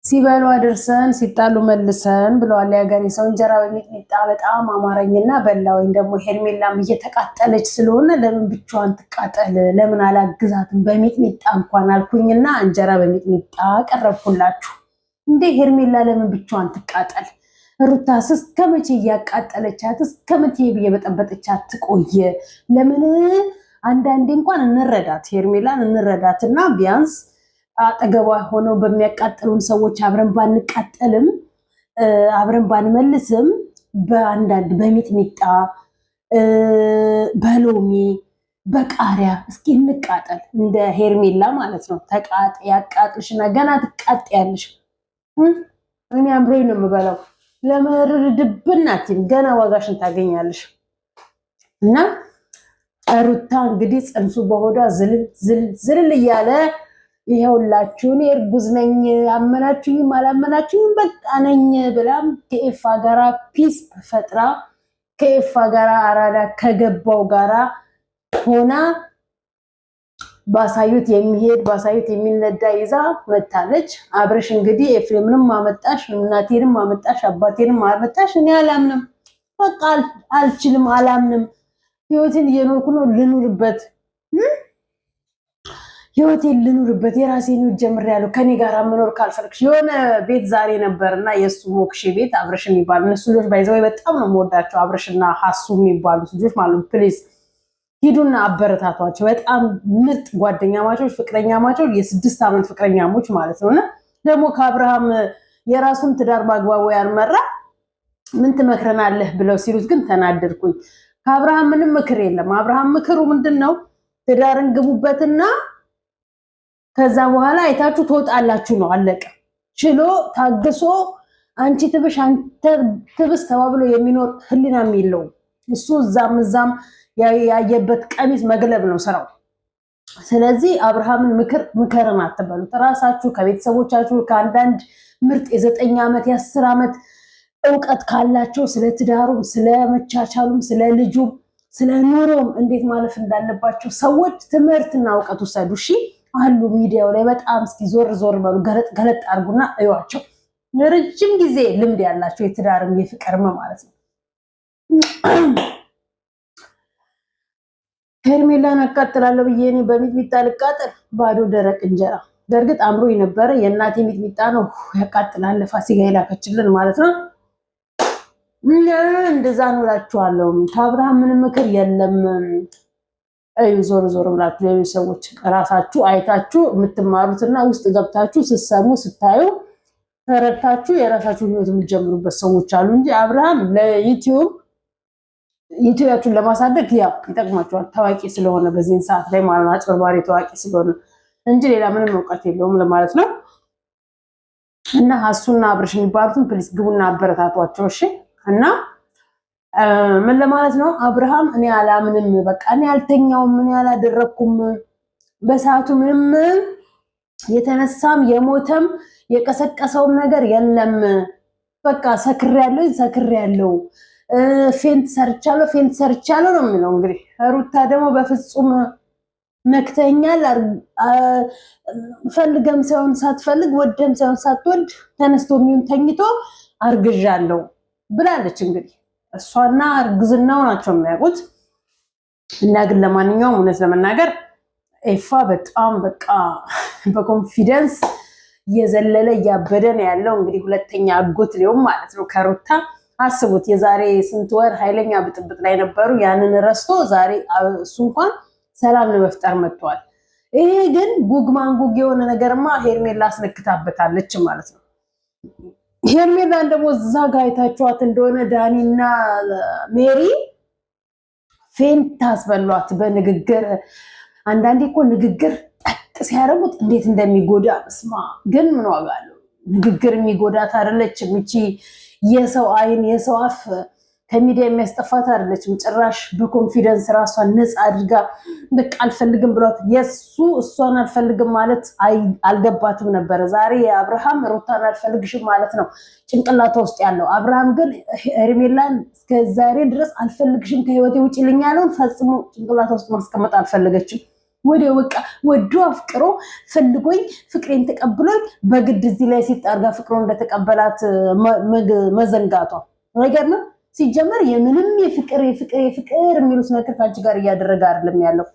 ሲበሉ አድርሰን ሲጣሉ መልሰን ብለዋል ያገሬ ሰው። እንጀራ በሚጥሚጣ በጣም አማረኝና በላወኝ። ደግሞ ሄርሜላም እየተቃጠለች ስለሆነ ለምን ብቻዋን ትቃጠል፣ ለምን አላግዛትም በሚጥሚጣ እንኳን አልኩኝና እንጀራ በሚጥሚጣ ቀረብኩላችሁ። እንዴ ሄርሜላ ለምን ብቻዋን ትቃጠል? ሩታስ እስከመቼ እያቃጠለቻት እስከመቼ እየበጠበጠቻት ትቆየ? ለምን አንዳንዴ እንኳን እንረዳት፣ ሄርሜላን እንረዳትና ቢያንስ አጠገቧ ሆነው በሚያቃጥሉን ሰዎች አብረን ባንቃጠልም አብረን ባንመልስም በአንዳንድ በሚጥሚጣ በሎሚ በቃሪያ እስኪ እንቃጠል፣ እንደ ሄርሜላ ማለት ነው። ተቃጥ ያቃጥልሽና ገና ትቃጥያለሽ። እኔ አምሮኝ ነው የምበላው። ለመርር ድብናቲም ገና ዋጋሽን ታገኛለሽ። እና ሩታ እንግዲህ ጽንሱ በሆዷ ዝልል እያለ ይሄውላችሁ እኔ እርጉዝ ነኝ አመናችሁኝም አላመናችሁኝም በቃ ነኝ ብላም ከኤፋ ጋራ ፒስ ፈጥራ ከኤፋ ጋራ አራዳ ከገባው ጋራ ሆና ባሳዩት የሚሄድ ባሳዩት የሚነዳ ይዛ መታለች። አብረሽ እንግዲህ ኤፍሬምንም ማመጣሽ እናቴንም ማመጣሽ አባቴንም ማመጣሽ እኔ አላምንም፣ በቃ አልችልም፣ አላምንም። ህይወቴን እየኖርኩ ነው፣ ልኑርበት፣ ህይወቴን ልኑርበት፣ የራሴን ህይወት ጀምሬያለሁ። ከኔ ጋር መኖር ካልፈለግሽ የሆነ ቤት ዛሬ ነበርና የሱ ሞክሼ ቤት አብረሽ የሚባል እነሱ ልጆች ባይዘው በጣም ነው የምወዳቸው፣ አብረሽና ሀሱ የሚባሉት ልጆች ማለት ፕሊዝ ሂዱና አበረታቷቸው። በጣም ምርጥ ጓደኛ ማቾች፣ ፍቅረኛ ማቾች፣ የ6 ዓመት ፍቅረኛሞች ማለት ነውና ደግሞ ከአብርሃም የራሱን ትዳር በአግባቡ ያልመራ ምን ትመክረናለህ ብለው ሲሉት ግን ተናደድኩኝ። ከአብርሃም ምንም ምክር የለም። አብርሃም ምክሩ ምንድነው? ትዳርን ግቡበትና ከዛ በኋላ አይታችሁ ትወጣላችሁ ነው፣ አለቀ። ችሎ ታግሶ አንቺ ትብሽ አንተ ትብስ ተባብሎ የሚኖር ህሊናም የለውም እሱ። እዛም ያየበት ቀሚስ መግለብ ነው ስራው። ስለዚህ አብርሃምን ምክርን አትበሉት። ራሳችሁ ከቤተሰቦቻችሁ ከአንዳንድ ምርጥ የ9 ዓመት የ10 ዓመት እውቀት ካላቸው ስለ ትዳሩም ስለ መቻቻሉም ስለ ልጁም ስለ ኑሮም እንዴት ማለፍ እንዳለባቸው ሰዎች ትምህርትና እውቀት ውሰዱ። እሺ አሉ ሚዲያው ላይ በጣም እስኪ ዞር በሉ፣ ገለጥ አድርጉና እዩዋቸው። ረጅም ጊዜ ልምድ ያላቸው የትዳርም የፍቅርም ማለት ነው። ሄርሜላን አቃጥላለሁ ብዬ እኔ በሚጥሚጣ ልቃጠል? ባዶ ደረቅ እንጀራ። በእርግጥ አምሮ የነበረ የእናቴ ሚጥሚጣ ነው ያቃጥላል፣ ፋሲካ የላከችልን ማለት ነው። እንደዛ ነው እላችኋለሁ። ከአብርሃም ምንም ምክር የለም። እዩ ዞር ብላችሁ ሌሎች ሰዎች ራሳችሁ አይታችሁ የምትማሩትና ውስጥ ገብታችሁ ስትሰሙ ስታዩ ተረድታችሁ የራሳችሁን ህይወት የምትጀምሩበት ሰዎች አሉ እንጂ አብርሃም ለዩቲዩባችሁን ለማሳደግ ያው ይጠቅማችኋል፣ ታዋቂ ስለሆነ በዚህን ሰዓት ላይ ማለት ነው። አጭበርባሪ ታዋቂ ስለሆነ እንጂ ሌላ ምንም እውቀት የለውም ለማለት ነው። እና ሀሱና አብርሽ የሚባሉትን ፕሊስ ግቡና አበረታቷቸው እሺ። እና ምን ለማለት ነው? አብርሃም እኔ አላምንም፣ በቃ እኔ አልተኛውም፣ እኔ አላደረኩም በሰዓቱ ምንም የተነሳም የሞተም የቀሰቀሰውም ነገር የለም። በቃ ሰክሬያለሁ፣ ፌንት ሰርቻለሁ ነው የሚለው። እንግዲህ ሩታ ደግሞ በፍጹም ነክተኛል፣ ፈልገም ሳይሆን ሳትፈልግ ወደም ሳይሆን ሳትወድ ተነስቶ የሚሆን ተኝቶ አርግዣለሁ ብላለች። እንግዲህ እሷና እርግዝናው ናቸው የሚያውቁት። እና ግን ለማንኛውም እውነት ለመናገር ኤፋ በጣም በቃ በኮንፊደንስ እየዘለለ እያበደ ነው ያለው። እንግዲህ ሁለተኛ አጎት ሊሆን ማለት ነው ከሩታ አስቡት። የዛሬ ስንት ወር ኃይለኛ ብጥብጥ ላይ ነበሩ። ያንን ረስቶ ዛሬ እሱ እንኳን ሰላም ለመፍጠር መጥቷል። ይሄ ግን ጉግ ማንጉግ የሆነ ነገርማ ሄርሜላ አስነክታበታለች ማለት ነው። ሄርሜላን ደግሞ እዛ ጋር አይታችኋት እንደሆነ ዳኒና ሜሪ ፌንት አስበሏት በንግግር። አንዳንዴ እኮ ንግግር ጠጥ ሲያደርጉት እንዴት እንደሚጎዳ በስማ። ግን ምን ዋጋ አለው? ንግግር የሚጎዳት አይደለችም እቺ የሰው አይን የሰው አፍ ከሚዲያ የሚያስጠፋት አይደለችም። ጭራሽ በኮንፊደንስ ራሷን ነፃ አድርጋ በቃ አልፈልግም ብሏት እሷን አልፈልግም ማለት አልገባትም ነበረ። ዛሬ አብርሃም ሩታን አልፈልግሽም ማለት ነው ጭንቅላቷ ውስጥ ያለው። አብርሃም ግን ሄርሜላን እስከዛሬ ድረስ አልፈልግሽም ከህይወቴ ውጪ ልኝ ያለውን ፈጽሞ ጭንቅላቷ ውስጥ ማስቀመጥ አልፈለገችም። ወዲያው በቃ ወዶ አፍቅሮ ፈልጎኝ ፍቅሬን ተቀብሎኝ በግድ እዚህ ላይ ሲጣርጋ ፍቅሮ እንደተቀበላት መዘንጋቷ ነገር ነው። ሲጀመር የምንም የፍቅር የሚሉት ነገር ካንቺ ጋር እያደረገ አይደለም ያለው።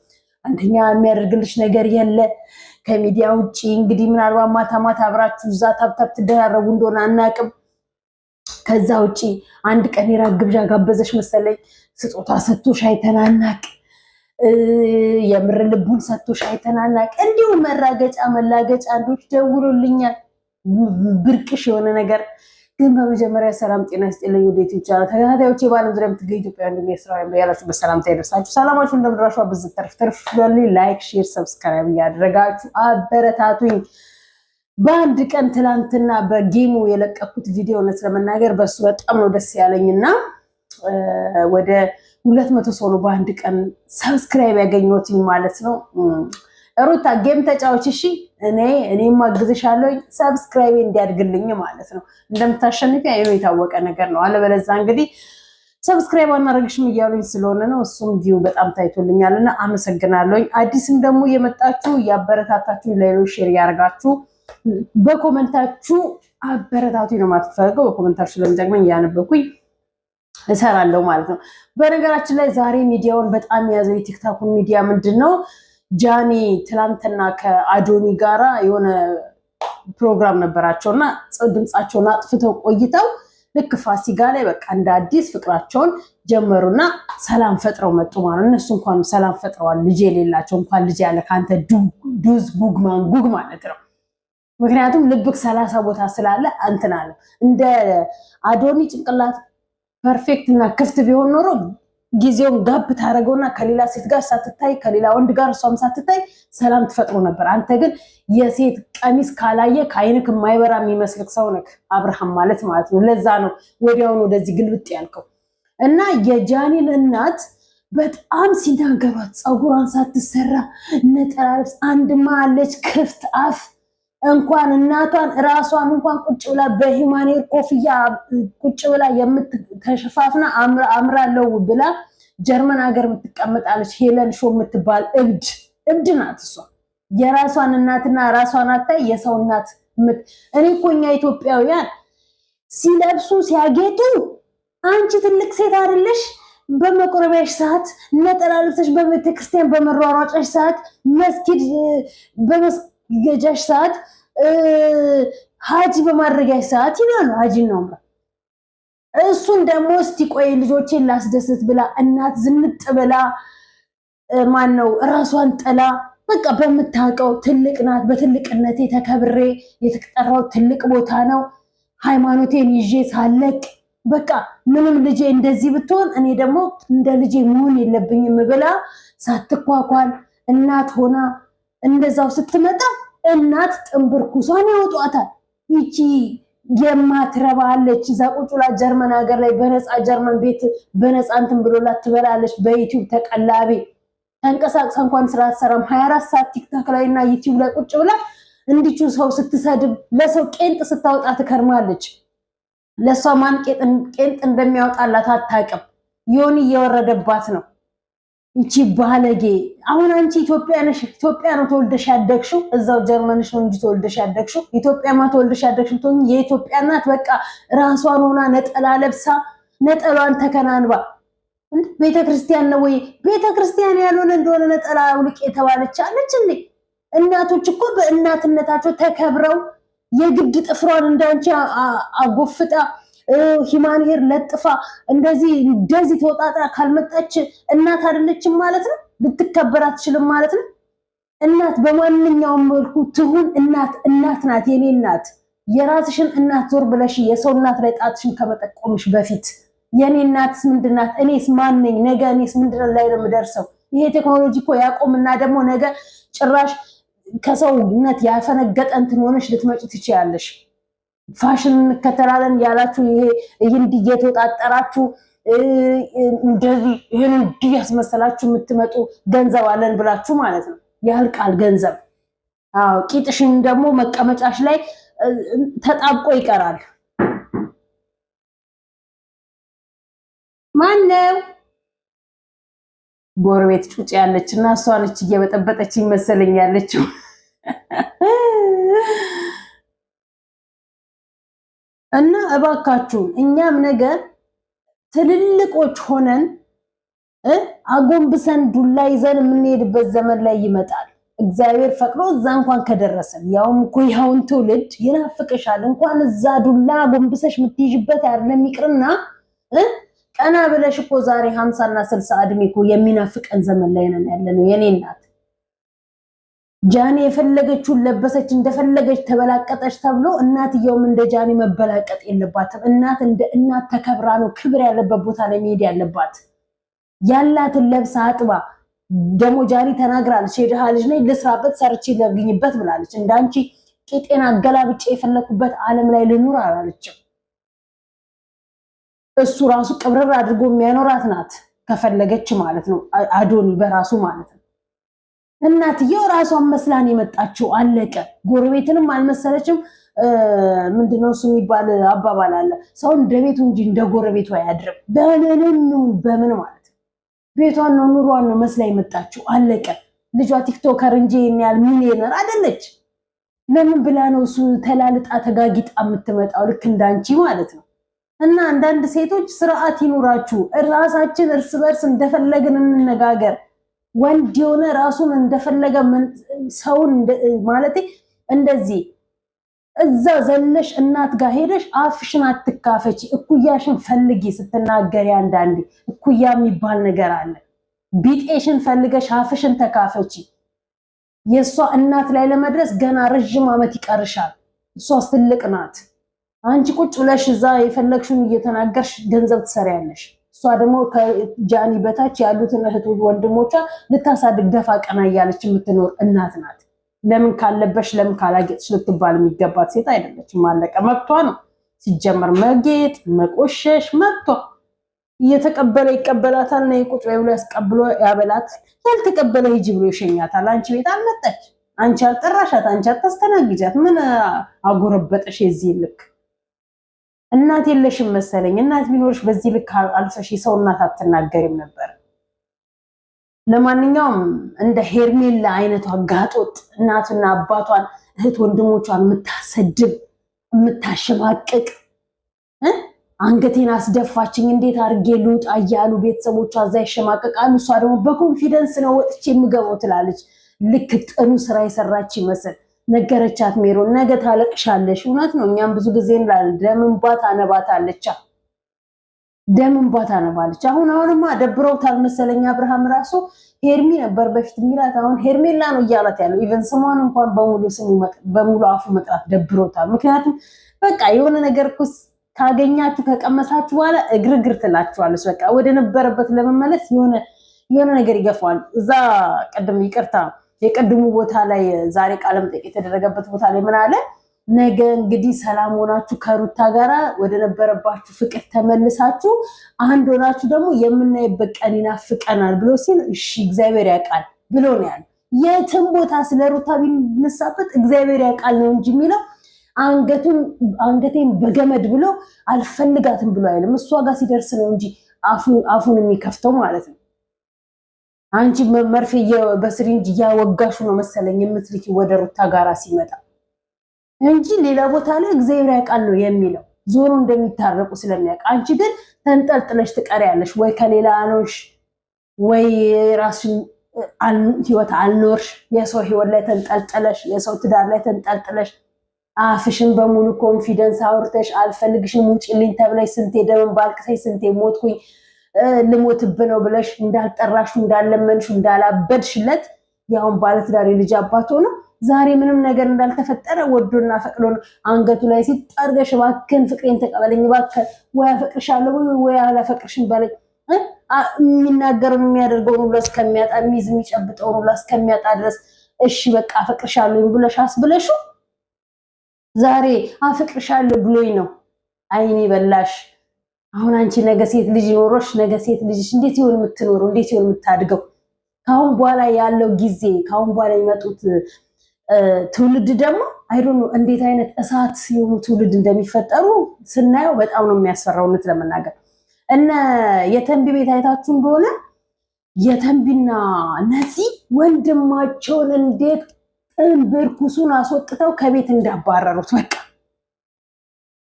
አንደኛ የሚያደርግልሽ ነገር የለ ከሚዲያ ውጪ። እንግዲህ ምናልባት ማታ ማታ አብራችሁ እዛ ታብታብ ትደራረቡ እንደሆነ አናቅም። ከዛ ውጪ አንድ ቀን የራት ግብዣ ጋበዘሽ መሰለኝ፣ ስጦታ ሰጥቶሽ አይተናናቅ፣ የምር ልቡን ሰጥቶሽ አይተናናቅ። እንዲሁ መራገጫ መላገጫ አንዶች ደውሎልኛል፣ ብርቅሽ የሆነ ነገር ግን በመጀመሪያ ሰላም ጤና ይስጥልኝ። ወደ ዩቲዩብ ቻናል ተከታታዮቼ በዓለም ዙሪያ የምትገኙ ኢትዮጵያውያን እንደሚያስራው ያላችሁ በሰላምታ ይደርሳችሁ። ሰላማችሁ እንደምድራሹ በዝት ተርፍ ይበልልኝ። ላይክ፣ ሼር፣ ሰብስክራይብ እያደረጋችሁ አበረታቱኝ። በአንድ ቀን ትላንትና በጌሙ የለቀኩት ቪዲዮ እውነት ለመናገር በሱ በጣም ነው ደስ ያለኝና ወደ 200 ሰው ነው በአንድ ቀን ሰብስክራይብ ያገኘሁትኝ ማለት ነው። ሩታ ጌም ተጫዋች እሺ፣ እኔም አግዝሻለሁ ሰብስክራይብ እንዲያድግልኝ ማለት ነው። እንደምታሸንፊ የታወቀ ነገር ነው። አለበለዚያ እንግዲህ ሰብስክራይብ አናረግሽም እያሉኝ ስለሆነ ነው። እሱም ቪው በጣም ታይቶልኛልና አመሰግናለሁኝ። አዲስም ደግሞ የመጣችሁ ያበረታታችሁ ለሌሎች ሼር ያርጋችሁ በኮሜንታችሁ አበረታቱኝ ነው ማለት ፈልገው በኮሜንታችሁ ለምንጠቅመኝ ያነበኩኝ እሰራለሁ ማለት ነው። በነገራችን ላይ ዛሬ ሚዲያውን በጣም የያዘው የቲክቶክ ሚዲያ ምንድነው? ጃኒ ትላንትና ከአዶኒ ጋራ የሆነ ፕሮግራም ነበራቸውና ድምጻቸውን አጥፍተው ቆይተው ልክ ፋሲካ ላይ በቃ እንደ አዲስ ፍቅራቸውን ጀመሩና ሰላም ፈጥረው መጡ ማለት ነው። እነሱ እንኳን ሰላም ፈጥረዋል። ልጅ የሌላቸው እንኳን ልጅ ያለ ካንተ ዱዝ ጉግማን ጉግ ማለት ነው። ምክንያቱም ልብክ 30 ቦታ ስላለ እንትን አለ። እንደ አዶኒ ጭንቅላት ፐርፌክት እና ክፍት ቢሆን ኖሮ ጊዜውን ጋብ ታረገውና ከሌላ ሴት ጋር ሳትታይ ከሌላ ወንድ ጋር እሷም ሳትታይ ሰላም ትፈጥሩ ነበር። አንተ ግን የሴት ቀሚስ ካላየ ከአይንክ የማይበራ የሚመስልክ ሰው ነክ አብርሃም ማለት ነው። ለዛ ነው ወዲያውኑ ወደዚህ ግልብጥ ያልከው። እና የጃኒን እናት በጣም ሲናገሯት ፀጉሯን ሳትሰራ ነጠላ ልብስ አንድማ አለች ክፍት አፍ እንኳን እናቷን ራሷን እንኳን ቁጭ ብላ በሂማኔር ኮፍያ ቁጭ ብላ የምትከሽፋፍና አምራለው ብላ ጀርመን ሀገር የምትቀመጣለች ሄለን ሾ የምትባል እብድ ናት። እሷ የራሷን እናትና ራሷን አታይ የሰው እናት እኔ እኮ እኛ ኢትዮጵያውያን ሲለብሱ ሲያጌጡ አንቺ ትልቅ ሴት አይደለሽ? በመቆረቢያሽ ሰዓት ነጠላ ልብስሽ በቤተክርስቲያን በመሯሯጫሽ ሰዓት መስጊድ ገጃሽ ሰዓት ሀጂ በማድረጊያሽ ሰዓት ይላሉ። ሀጂ ነው እሱን ደግሞ እስቲ ቆይ ልጆቼን ላስደስት ብላ እናት ዝንጥ ብላ ማነው ራሷን ጥላ በቃ በምታውቀው ትልቅ ናት። በትልቅነቴ ተከብሬ የተጠራው ትልቅ ቦታ ነው። ሃይማኖቴን ይዤ ሳለቅ በቃ ምንም ልጄ እንደዚህ ብትሆን እኔ ደግሞ እንደ ልጄ መሆን የለብኝም ብላ ሳትኳኳል እናት ሆና እንደዛው ስትመጣ እናት ጥንብርኩሷን ያወጧታል። ይቺ የማትረባለች እዛ ቁጭ ብላ ጀርመን ሀገር ላይ በነፃ ጀርመን ቤት በነፃ እንትን ብሎላት ትበላለች። በዩቲዩብ ተቀላቢ ተንቀሳቅሳ እንኳን ስራ አትሰራም። 24 ሰዓት ቲክቶክ ላይ እና ዩቲዩብ ላይ ቁጭ ብላ እንዲቹ ሰው ስትሰድብ ለሰው ቄንጥ ስታወጣ ትከርማለች። ለሷ ማን ቄንጥ እንደሚያወጣላት አታውቅም። ዮኒ እየወረደባት ነው። እቺ ባለጌ አሁን አንቺ ኢትዮጵያ ነሽ። ኢትዮጵያ ነው ተወልደሽ ያደግሽው፣ እዛው ጀርመንሽ ነው እንጂ ተወልደሽ ያደግሽው ኢትዮጵያ ማ ተወልደሽ ያደግሽው ተኝ የኢትዮጵያ እናት በቃ ራሷን ሆና ነጠላ ለብሳ ነጠሏን ተከናንባ ቤተክርስቲያን ነው ወይ ቤተክርስቲያን ያልሆነ እንደሆነ ነጠላ አውልቅ የተባለች አለች እንዴ? እናቶች እኮ በእናትነታቸው ተከብረው የግድ ጥፍሯን እንዳንቺ አጎፍጣ ሂማን ሄር ለጥፋ እንደዚህ ተወጣጣ ካልመጣች እናት አይደለችም ማለት ነው። ልትከበር አትችልም ማለት ነው። እናት በማንኛውም መልኩ ትሁን እናት ናት። የኔ እናት የራስሽን እናት ዞር ብለሽ የሰው እናት ላይ ጣትሽን ከመጠቆምሽ በፊት የኔ እናትስ ምንድናት? እኔስ ማን ነኝ? ነገ እኔስ ምንድነው ላይ ነው የምደርሰው? ይሄ ቴክኖሎጂ እኮ ያቆምና ደግሞ ነገ ጭራሽ ከሰውነት ያፈነገጠ እንትን ሆነሽ ልትመጪ ትችያለሽ። ፋሽን እንከተላለን ያላችሁ ይሄ እንዲህ እየተወጣጠራችሁ እንደዚህ ይሄን እንዲህ ያስመሰላችሁ የምትመጡ ገንዘብ አለን ብላችሁ ማለት ነው። ያልቃል ገንዘብ። አዎ ቂጥሽን ደግሞ መቀመጫሽ ላይ ተጣብቆ ይቀራል። ማነው ጎረቤት ጩጭ ያለችና እሷ ነች እየበጠበጠች ይመስለኝ ያለችው። እና እባካችሁ እኛም ነገር ትልልቆች ሆነን አጎንብሰን ዱላ ይዘን የምንሄድበት ዘመን ላይ ይመጣል። እግዚአብሔር ፈቅዶ እዛ እንኳን ከደረሰን ያውም እኮ ያውን ትውልድ ይናፍቅሻል። እንኳን እዛ ዱላ አጎንብሰሽ የምትይዥበት አይደለም ይቅርና ቀና ብለሽ እኮ ዛሬ 50 እና 60 እድሜ እኮ የሚናፍቀን ዘመን ላይ ነን ያለነው። የኔ እናት ጃኒ የፈለገችውን ለበሰች እንደፈለገች ተበላቀጠች ተብሎ እናትየውም እንደ ጃኒ መበላቀጥ የለባትም። እናት እንደ እናት ተከብራ ነው ክብር ያለበት ቦታ ላይ መሄድ ያለባት። ያላትን ለብሳ አጥባ ደሞ ጃኒ ተናግራለች። የድሃ ልጅ ነኝ ልስራበት ሰርቼ ለግኝበት ብላለች። እንዳንቺ ቂጤና አገላብጬ የፈለኩበት ዓለም ላይ ልኑር አላለችም። እሱ ራሱ ቅብረር አድርጎ የሚያኖራት ናት ከፈለገች ማለት ነው። አዶኒ በራሱ ማለት ነው። እናትየው ራሷን መስላን የመጣችው አለቀ። ጎረቤትንም አልመሰለችም። ምንድነው እሱ የሚባል አባባል አለ፣ ሰው እንደ ቤቱ እንጂ እንደ ጎረቤቱ አያድርም። በምን ማለት ቤቷን ነው ኑሯን ነው መስላ የመጣችው አለቀ። ልጇ ቲክቶከር እንጂ የሚያል ሚሊዮነር አይደለች። ለምን ብላ ነው እሱ ተላልጣ ተጋጊጣ የምትመጣው? ልክ እንዳንቺ ማለት ነው። እና አንዳንድ ሴቶች ስርዓት ይኑራችሁ። ራሳችን እርስ በርስ እንደፈለግን እንነጋገር። ወንድ የሆነ ራሱን እንደፈለገ ሰውን ማለት እንደዚህ እዛ ዘለሽ እናት ጋር ሄደሽ አፍሽን አትካፈቺ። እኩያሽን ፈልጊ ስትናገሪ። አንዳንዴ እኩያ የሚባል ነገር አለ። ቢጤሽን ፈልገሽ አፍሽን ተካፈቺ። የሷ እናት ላይ ለመድረስ ገና ረጅም ዓመት ይቀርሻል። እሷስ ትልቅ ናት። አንቺ ቁጭ ብለሽ እዛ የፈለግሽውን እየተናገርሽ ገንዘብ ትሰሪያለሽ። እሷ ደግሞ ከጃኒ በታች ያሉትን እህት ወንድሞቿ ልታሳድግ ደፋ ቀና እያለች የምትኖር እናት ናት። ለምን ካለበሽ ለምን ካላጌጥሽ ልትባል የሚገባት ሴት አይደለችም። ማለቀ መብቷ ነው። ሲጀመር መጌጥ መቆሸሽ መብቷ። እየተቀበለ ይቀበላታል። ነው ቁጭ ብሎ ያስቀብሎ ያበላታል። ያልተቀበለ ሂጂ ብሎ ይሸኛታል። አንቺ ቤት አልመጣች፣ አንቺ አልጠራሻት፣ አንቺ አታስተናግጃት። ምን አጎረበጠሽ? የዚህ ልክ እናት የለሽም መሰለኝ። እናት ቢኖርሽ በዚህ ልክ አልፈሽ ሰው እናት አትናገሪም ነበር። ለማንኛውም እንደ ሄርሜላ አይነቷ ጋጦጥ እናትና አባቷን እህት ወንድሞቿን የምታሰድብ የምታሸማቅቅ አንገቴን አስደፋችኝ እንዴት አድርጌ ልውጣ እያሉ ቤተሰቦቿ እዛ ይሸማቀቃሉ። እሷ ደግሞ በኮንፊደንስ ነው ወጥቼ የምገባው ትላለች። ልክ ጥኑ ስራ የሰራች ይመስል ነገረቻት ሜሮን። ነገ ታለቅሻለሽ። እውነት ነው። እኛም ብዙ ጊዜ እንላለን ደም እንባ ታነባታለች። ደም እንባ ታነባለች። አሁንማ ደብሮታል መሰለኝ። አብርሃም ራሱ ሄርሚ ነበር በፊት የሚላት፣ አሁን ሄርሜላ ነው እያላት ያለው። ኢቨን ስሟን እንኳን በሙሉ አፉ መጥራት ደብሮታል። ምክንያቱም በቃ የሆነ ነገር እኮ ካገኛችሁ ከቀመሳችሁ በኋላ እግርግር ትላችኋለች። በቃ ወደ ነበረበት ለመመለስ የሆነ ነገር ይገፋዋል። እዛ ቀደም ይቅርታ የቀድሙ ቦታ ላይ ዛሬ ቃለ መጠይቅ የተደረገበት ቦታ ላይ ምን አለ? ነገ እንግዲህ ሰላም ሆናችሁ ከሩታ ጋራ ወደ ነበረባችሁ ፍቅር ተመልሳችሁ አንድ ሆናችሁ ደግሞ የምናይበት ቀን ይናፍቀናል ብሎ ሲል እሺ እግዚአብሔር ያውቃል ብሎ ነው ያለው። የትም ቦታ ስለ ሩታ ቢነሳበት እግዚአብሔር ያውቃል ነው እንጂ የሚለው አንገቴን በገመድ ብሎ አልፈልጋትም ብሎ አይልም። እሷ ጋር ሲደርስ ነው እንጂ አፉን የሚከፍተው ማለት ነው። አንቺ መርፌ በስሪንጅ እያወጋሹ ነው መሰለኝ የምትልኪ ወደ ሩታ ጋራ ሲመጣ እንጂ ሌላ ቦታ ላይ እግዚአብሔር ያውቃል ነው የሚለው። ዞሮ እንደሚታረቁ ስለሚያውቅ፣ አንቺ ግን ተንጠልጥለሽ ትቀሪያለሽ። ወይ ከሌላ አኖሽ ወይ ራስሽን ህይወት አልኖርሽ፣ የሰው ህይወት ላይ ተንጠልጥለሽ፣ የሰው ትዳር ላይ ተንጠልጥለሽ አፍሽን በሙሉ ኮንፊደንስ አውርተሽ አልፈልግሽም ውጪልኝ ተብለሽ ስንቴ ደምን ባልቅሰሽ ስንቴ ሞትኩኝ ልሞትብ ነው ብለሽ እንዳልጠራሽ እንዳለመንሽ እንዳላበድሽለት ያውን ባለትዳር ልጅ አባት ሆኖ ዛሬ ምንም ነገር እንዳልተፈጠረ ወዶና ፈቅዶ አንገቱ ላይ ሲጣርገሽ እባክህን ፍቅሬን ተቀበለኝ እባክህ ወይ አፈቅርሻለሁ ወይ አላፈቅርሽም በለኝ የሚናገረው የሚያደርገው ነው እስከሚያጣ የሚይዝ የሚጨብጠው ነው እስከሚያጣ ድረስ እሺ በቃ አፈቅርሻለሁ ብለሽ አስብለሽ ዛሬ አፈቅርሻለሁ ብሎኝ ነው አይኔ በላሽ። አሁን አንቺ ነገ ሴት ልጅ ኖሮሽ ነገ ሴት ልጅሽ እንዴት ይሆን የምትኖረው? እንዴት ይሆን የምታድገው? ካሁን በኋላ ያለው ጊዜ ካሁን በኋላ የሚመጡት ትውልድ ደግሞ አይዶን ነው እንዴት አይነት እሳት የሆኑ ትውልድ እንደሚፈጠሩ ስናየው በጣም ነው የሚያስፈራው። እውነት ለመናገር እነ የተንቢ ቤት አይታችሁ እንደሆነ የተንቢና ነፂ ወንድማቸውን እንዴት እንብርኩሱን አስወጥተው ከቤት እንዳባረሩት በቃ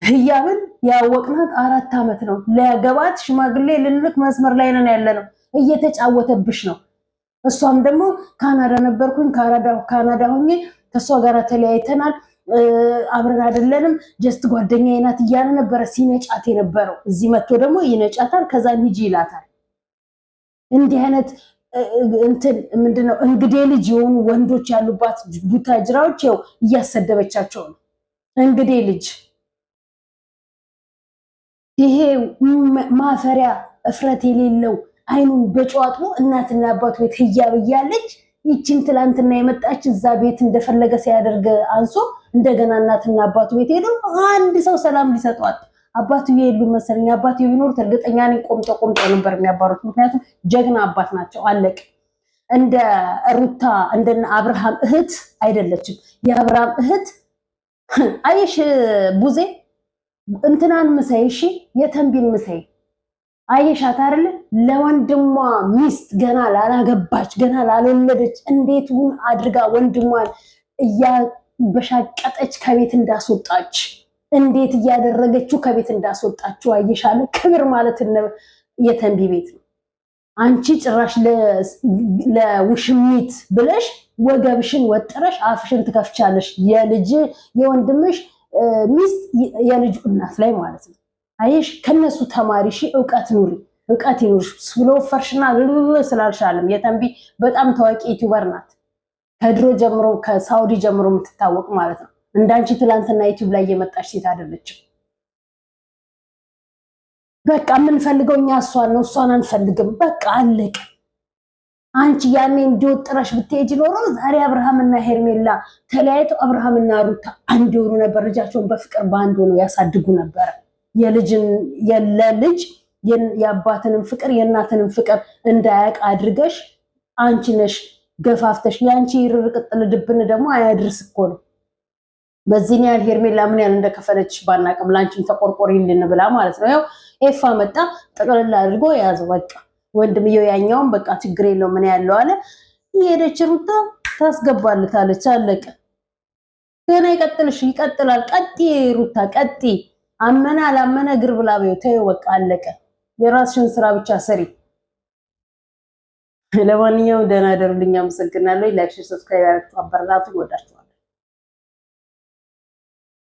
ህያብን ያወቅናት 4 ዓመት ነው። ለገባት ሽማግሌ ልንልክ መስመር ላይ ነን ያለነው። እየተጫወተብሽ ነው። እሷም ደግሞ ካናዳ ነበርኩኝ ካናዳ ሆኜ ከሷ ጋር ተለያይተናል አብረን አይደለንም ጀስት ጓደኛዬ ናት እያለ ነበር ሲነጫት የነበረው። እዚህ መጥቶ ደግሞ ይነጫታል ከዛ ሂጂ ይላታል። እንዲህ አይነት እንትን ምንድነው እንግዲህ ልጅ የሆኑ ወንዶች ያሉባት ቡታጅራዎች ይኸው እያሰደበቻቸው ነው። እንግዲህ ልጅ ይሄ ማፈሪያ እፍረት የሌለው አይኑን በጨዋጥሞ እናትና አባቱ ቤት ህያብ እያለች ይችን ትላንትና የመጣች እዛ ቤት እንደፈለገ ሲያደርግ አንሶ እንደገና እናትና አባቱ ቤት ሄዶ አንድ ሰው ሰላም ሊሰጧት አባቱ የሉ መሰለኝ። አባቱ ቢኖር እርግጠኛ ነኝ ቆምጦ ነበር የሚያባሩት። ምክንያቱም ጀግና አባት ናቸው። አለቅ እንደ ሩታ እንደነ አብርሃም እህት አይደለችም። የአብርሃም እህት አይሽ ቡዜ እንትናን ምሳይ እሺ የተንቢን ምሳይ አይሻት አይደለ ለወንድሟ ሚስት ገና ላላገባች ገና ላልወለደች እንዴት አድርጋ ወንድሟን እያበሻቀጠች ከቤት እንዳስወጣች እንዴት እያደረገችው ከቤት እንዳስወጣችው አይሻለ። ክብር ማለት የተንቢ ቤት ነው። አንቺ ጭራሽ ለውሽሚት ብለሽ ወገብሽን ወጥረሽ አፍሽን ትከፍቻለሽ። የወንድምሽ ሚስት የልጅ እናት ላይ ማለት ነው። አይሽ ከነሱ ተማሪ ሺ እውቀት ኑሪ እውቀት ይኑርሽ። ስለወፈርሽና ስላልሻለም የተንቢ በጣም ታዋቂ ዩቲዩበር ናት። ከድሮ ጀምሮ ከሳውዲ ጀምሮ የምትታወቅ ማለት ነው። እንዳንቺ ትላንትና ዩቲዩብ ላይ የመጣች ሴት አይደለችም። በቃ የምንፈልገው እኛ እሷን አንፈልግም። በቃ አለቀ። አንቺ ያኔ እንዲወጥረሽ ብትሄጂ ኖሮ ዛሬ አብርሃምና ሄርሜላ ተለያይተው አብርሃምና ሩታ አንድ ሆኑ ነበር። ልጃቸውን በፍቅር በአንድ ሆነው ያሳድጉ ነበር። የልጅ የአባትንም ፍቅር የእናትንም ፍቅር እንዳያቅ አድርገሽ አንቺ ነሽ ገፋፍተሽ። ያንቺ ይርርቅጥል ድብን ደግሞ አያድርስ እኮ ነው። በዚህን ያህል ሄርሜላ ምን ያህል እንደከፈለች ባናቅም ላንቺም ተቆርቆሪልን ብላ ማለት ነው። ያው ኤፋ መጣ ጠቅልላ አድርጎ ያዘው። በቃ ወንድምየው ያኛውን በቃ ችግር የለው ምን ያለው አለ። የሄደች ሩታ ታስገባልታለች። አለቀ። ገና ይቀጥላል። ቀጢ ሩታ ቀጢ። አመነ አላመነ እግር ብላ በይው ተይው በቃ አለቀ። የራስሽን ስራ ብቻ ሰሪ። ለማንኛውም ደህና ደሩልኝ። አመሰግናለሁ። ላይክ፣ ሼር፣ ሰብስክራይብ ያደርጉ አበረታቱ። ወዳችሁ